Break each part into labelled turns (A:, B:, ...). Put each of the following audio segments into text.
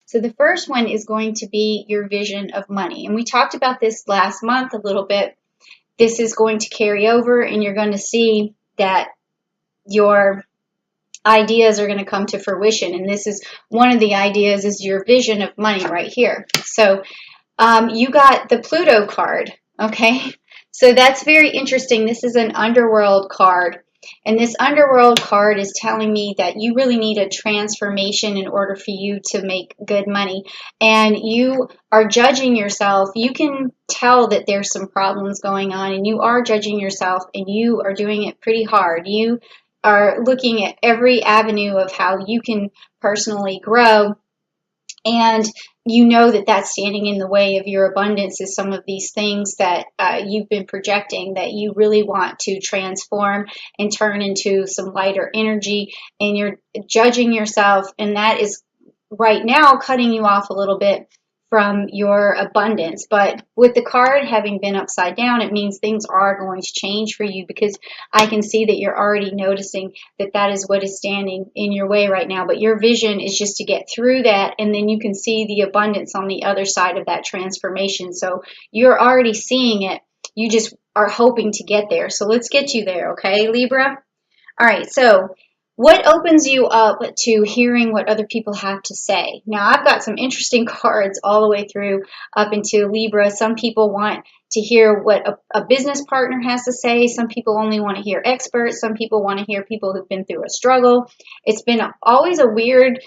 A: So the first one is going to be your vision of money. And we talked about this last month a little bit. This is going to carry over, and you're going to see that your ideas are going to come to fruition. And this is one of the ideas, is your vision of money right here. So you got the Pluto card, okay? So that's very interesting. This is an underworld card. And this underworld card is telling me that you really need a transformation in order for you to make good money. And you are judging yourself. You can tell that there's some problems going on, and you are judging yourself, and you are doing it pretty hard. You are looking at every avenue of how you can personally grow, and you know that that's standing in the way of your abundance, is some of these things that you've been projecting that you really want to transform and turn into some lighter energy, and you're judging yourself, and that is right now cutting you off a little bit from your abundance. But with the card having been upside down, it means things are going to change for you, because I can see that you're already noticing that that is what is standing in your way right now. But your vision is just to get through that, and then you can see the abundance on the other side of that transformation. So you're already seeing it. You just are hoping to get there. So let's get you there, okay, Libra? All right, so what opens you up to hearing what other people have to say? Now, I've got some interesting cards all the way through up into Libra. Some people want to hear what a business partner has to say. Some people only want to hear experts. Some people want to hear people who've been through a struggle. It's been always a weird,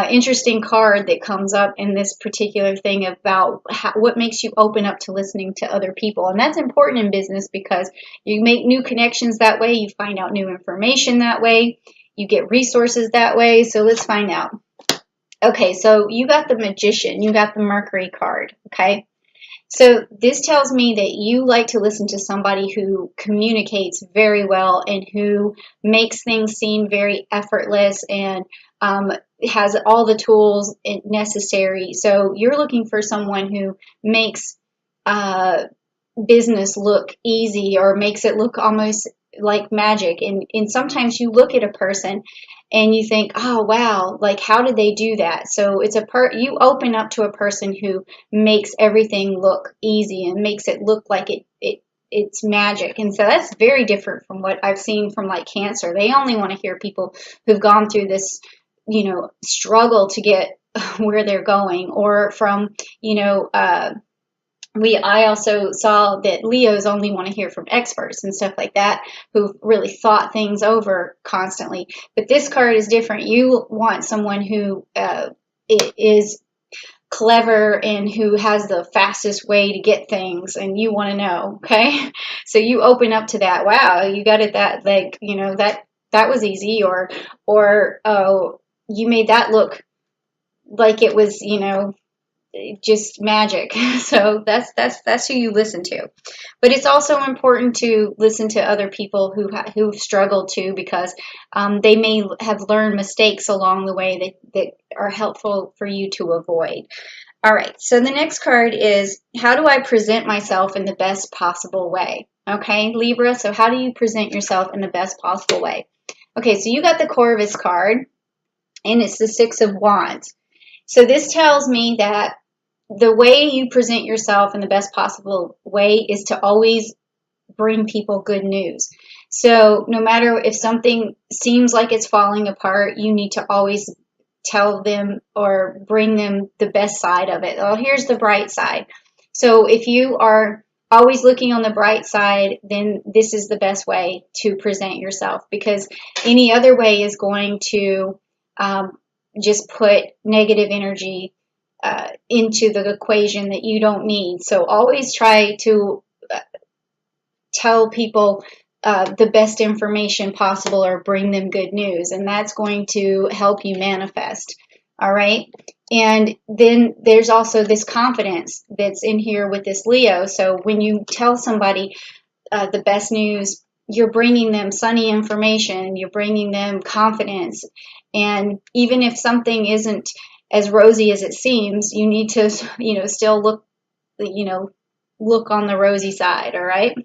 A: interesting card that comes up in this particular thing about what makes you open up to listening to other people. And that's important in business, because you make new connections that way. You find out new information that way. You get resources that way. So let's find out. Okay, so you got the Magician. You got the Mercury card, okay? So this tells me that you like to listen to somebody who communicates very well and who makes things seem very effortless, and has all the tools necessary. So you're looking for someone who makes business look easy, or makes it look almost like magic. And sometimes you look at a person and you think, oh wow, like how did they do that? So it's you open up to a person who makes everything look easy and makes it look like it's magic. And so that's very different from what I've seen from like Cancer. They only want to hear people who've gone through this, struggle to get where they're going. Or from, I also saw that Leos only want to hear from experts and stuff like that, who've really thought things over constantly. But this card is different. You want someone who is clever and who has the fastest way to get things, and you want to know, okay? So you open up to that. Wow, you got it. That, like, that was easy, or oh, you made that look like it was, just magic. So that's who you listen to. But it's also important to listen to other people who've struggled too, because they may have learned mistakes along the way that are helpful for you to avoid. All right, so the next card is, how do I present myself in the best possible way? Okay, Libra, so how do you present yourself in the best possible way? Okay, so you got the Corvus card, and it's the Six of Wands. So this tells me that the way you present yourself in the best possible way is to always bring people good news. So no matter if something seems like it's falling apart, you need to always tell them or bring them the best side of it. Oh, here's the bright side. So if you are always looking on the bright side, then this is the best way to present yourself, because any other way is going to just put negative energy into the equation that you don't need. So always try to tell people the best information possible, or bring them good news, and that's going to help you manifest. All right. And then there's also this confidence that's in here with this Leo. So when you tell somebody the best news, you're bringing them sunny information, you're bringing them confidence. And even if something isn't as rosy as it seems, you need to, still look on the rosy side. All right.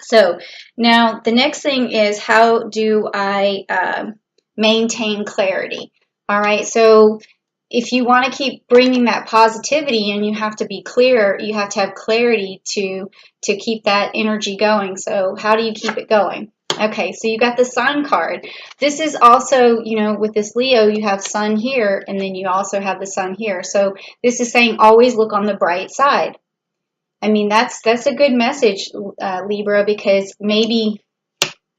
A: So now the next thing is, how do I maintain clarity? All right. So if you want to keep bringing that positivity in, you have to be clear. You have to have clarity to keep that energy going. So how do you keep it going? Okay, so you got the Sun card. This is also, you know, with this Leo, you have Sun here, and then you also have the Sun here. So this is saying always look on the bright side. I mean, that's a good message, Libra, because maybe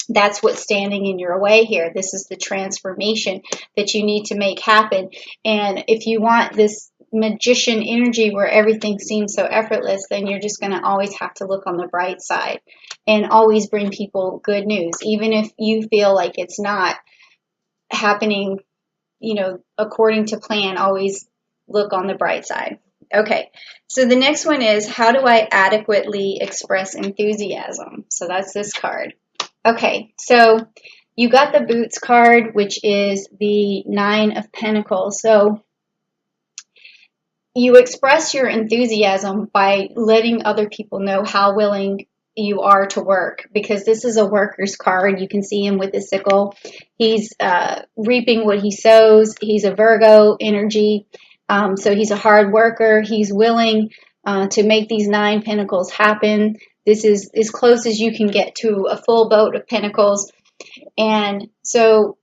A: that's what's standing in your way here. This is the transformation that you need to make happen. And if you want this magician energy where everything seems so effortless, then you're just going to always have to look on the bright side and always bring people good news. Even if you feel like it's not happening, you know, according to plan, always look on the bright side. Okay, so the next one is, how do I adequately express enthusiasm? So that's this card. Okay, so you got the Boots card, which is the Nine of Pentacles. So you express your enthusiasm by letting other people know how willing you are to work, because this is a worker's card. You can see him with his sickle. He's reaping what he sows. He's a Virgo energy, so he's a hard worker. He's willing to make these 9 pentacles happen. This is as close as you can get to a full boat of pentacles. And so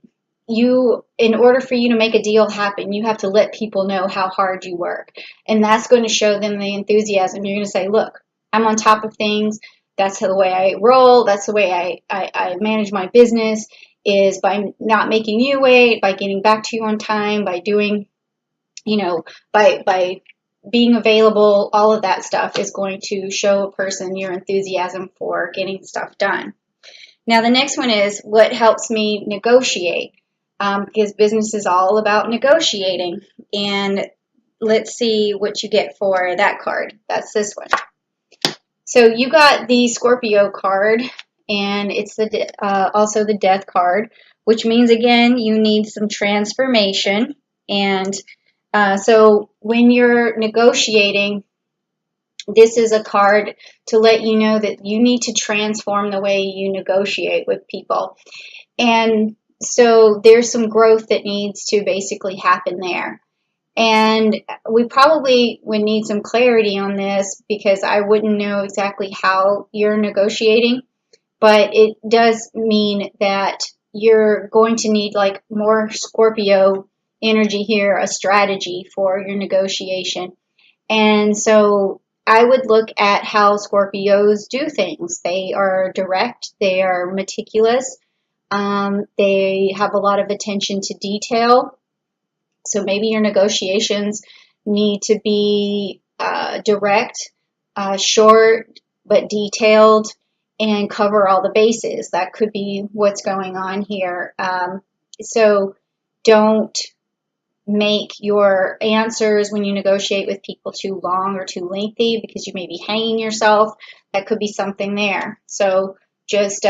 A: in order for you to make a deal happen, you have to let people know how hard you work. And that's going to show them the enthusiasm. You're going to say, look, I'm on top of things. That's the way I roll. That's the way I manage my business, is by not making you wait, by getting back to you on time, by doing, you know, by being available. All of that stuff is going to show a person your enthusiasm for getting stuff done. Now, the next one is, what helps me negotiate? Because business is all about negotiating. And let's see what you get for that card. That's this one. So you got the Scorpio card, and it's also the Death card, which means, again, you need some transformation. And so when you're negotiating, this is a card to let you know that you need to transform the way you negotiate with people. And so there's some growth that needs to basically happen there. And we probably would need some clarity on this, because I wouldn't know exactly how you're negotiating. But it does mean that you're going to need like more Scorpio energy here, a strategy for your negotiation. And so I would look at how Scorpios do things. They are direct, they are meticulous, they have a lot of attention to detail. So maybe your negotiations need to be direct, short, but detailed, and cover all the bases. That could be what's going on here. So don't make your answers when you negotiate with people too long or too lengthy, because you may be hanging yourself. That could be something there. So just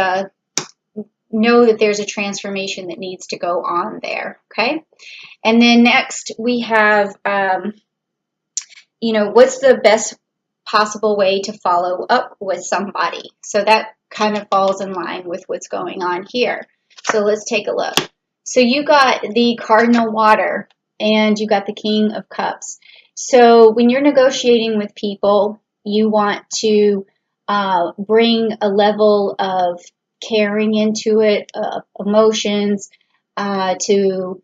A: know that there's a transformation that needs to go on there, okay? And then next we have, what's the best possible way to follow up with somebody? So that kind of falls in line with what's going on here. So let's take a look. So you got the Cardinal Water, and you got the King of Cups. So when you're negotiating with people, you want to bring a level of caring into it, emotions, to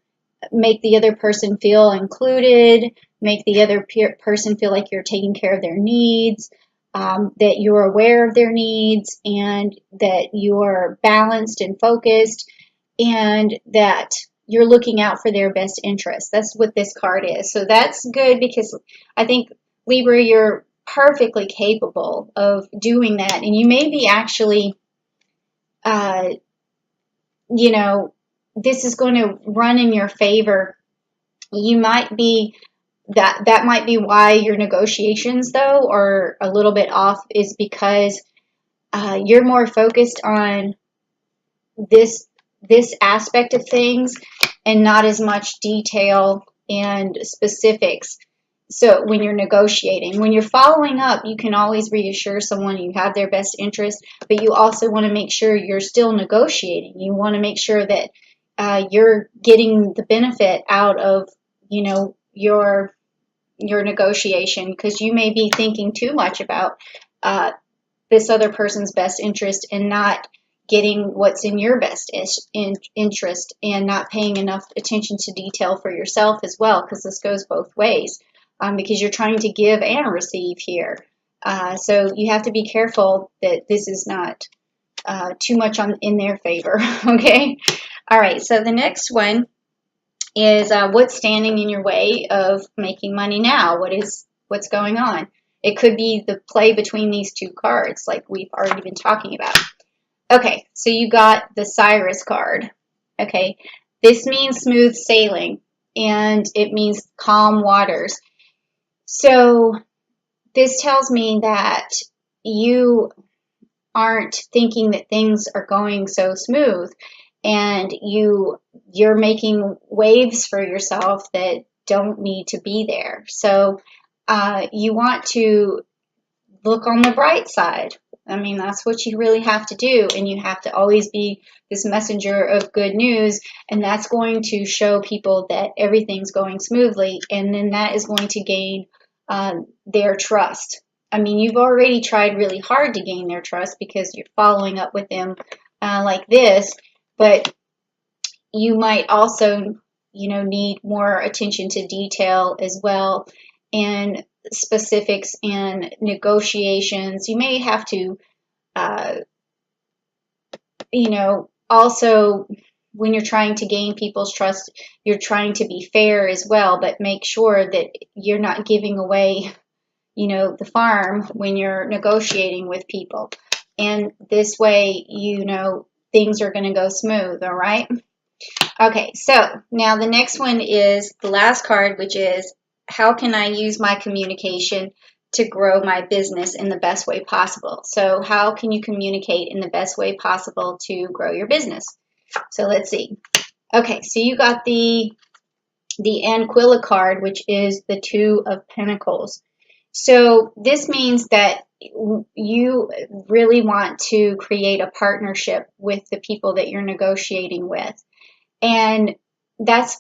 A: make the other person feel included, make the other person feel like you're taking care of their needs, that you're aware of their needs, and that you're balanced and focused, and that you're looking out for their best interests. That's what this card is. So that's good, because I think, Libra, you're perfectly capable of doing that. And you may be actually, this is going to run in your favor. You might be, that might be why your negotiations, though, are a little bit off, is because you're more focused on this aspect of things and not as much detail and specifics. So when you're negotiating, when you're following up, you can always reassure someone you have their best interest, but you also want to make sure you're still negotiating. You want to make sure that you're getting the benefit out of, your negotiation, because you may be thinking too much about this other person's best interest and not getting what's in your best interest, and not paying enough attention to detail for yourself as well, because this goes both ways, because you're trying to give and receive here. So you have to be careful that this is not too much in their favor. Okay. All right. So the next one is what's standing in your way of making money now? What's going on? It could be the play between these two cards, like we've already been talking about. Okay, so you got the Cyrus card. Okay, this means smooth sailing, and it means calm waters. So this tells me that you aren't thinking that things are going so smooth, and you're making waves for yourself that don't need to be there. So you want to look on the bright side. I mean, that's what you really have to do, and you have to always be this messenger of good news, and that's going to show people that everything's going smoothly, and then that is going to gain their trust. I mean, you've already tried really hard to gain their trust because you're following up with them like this, but you might also, need more attention to detail as well, and specifics and negotiations. You may have to, also when you're trying to gain people's trust, you're trying to be fair as well, but make sure that you're not giving away, the farm when you're negotiating with people. And this way, things are going to go smooth, all right? Okay, so now the next one is the last card, which is how can I use my communication to grow my business in the best way possible? So how can you communicate in the best way possible to grow your business? So let's see. Okay, so you got the Anquilla card, which is the Two of Pentacles. So this means that you really want to create a partnership with the people that you're negotiating with. And that's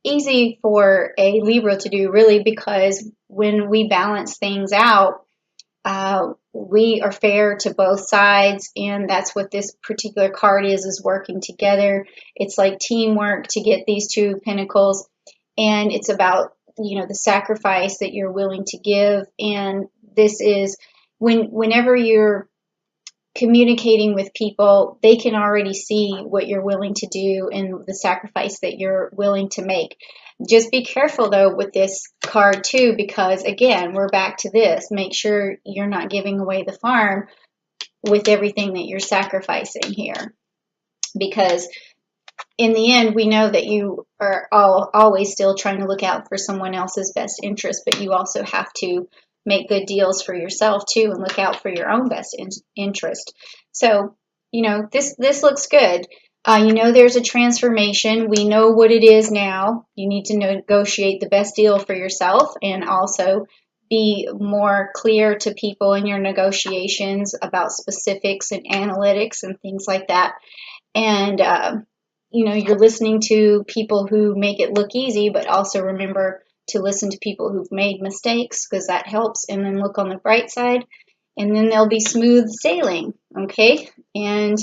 A: easy for a Libra to do, really, because when we balance things out, we are fair to both sides, and that's what this particular card is working together. It's like teamwork to get these two pentacles, and it's about, the sacrifice that you're willing to give. And this is whenever you're communicating with people, they can already see what you're willing to do and the sacrifice that you're willing to make. Just be careful though with this card too, because again, we're back to this. Make sure you're not giving away the farm with everything that you're sacrificing here, because in the end, we know that you are always still trying to look out for someone else's best interest, but you also have to make good deals for yourself too, and look out for your own best interest. So, this looks good. There's a transformation. We know what it is now. You need to negotiate the best deal for yourself, and also be more clear to people in your negotiations about specifics and analytics and things like that. And, you're listening to people who make it look easy, but also remember to listen to people who've made mistakes, because that helps, and then look on the bright side, and then there'll be smooth sailing, okay? And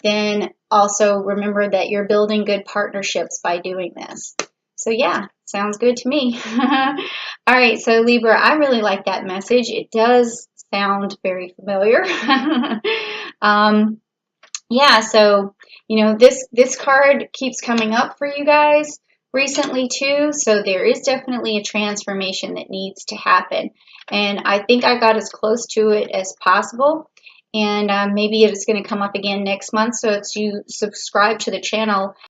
A: then also remember that you're building good partnerships by doing this. So yeah, sounds good to me. All right, so Libra, I really like that message. It does sound very familiar. Yeah, so this card keeps coming up for you guys recently too, so there is definitely a transformation that needs to happen, and I think I got as close to it as possible, and maybe it's going to come up again next month. So if you subscribe to the channel,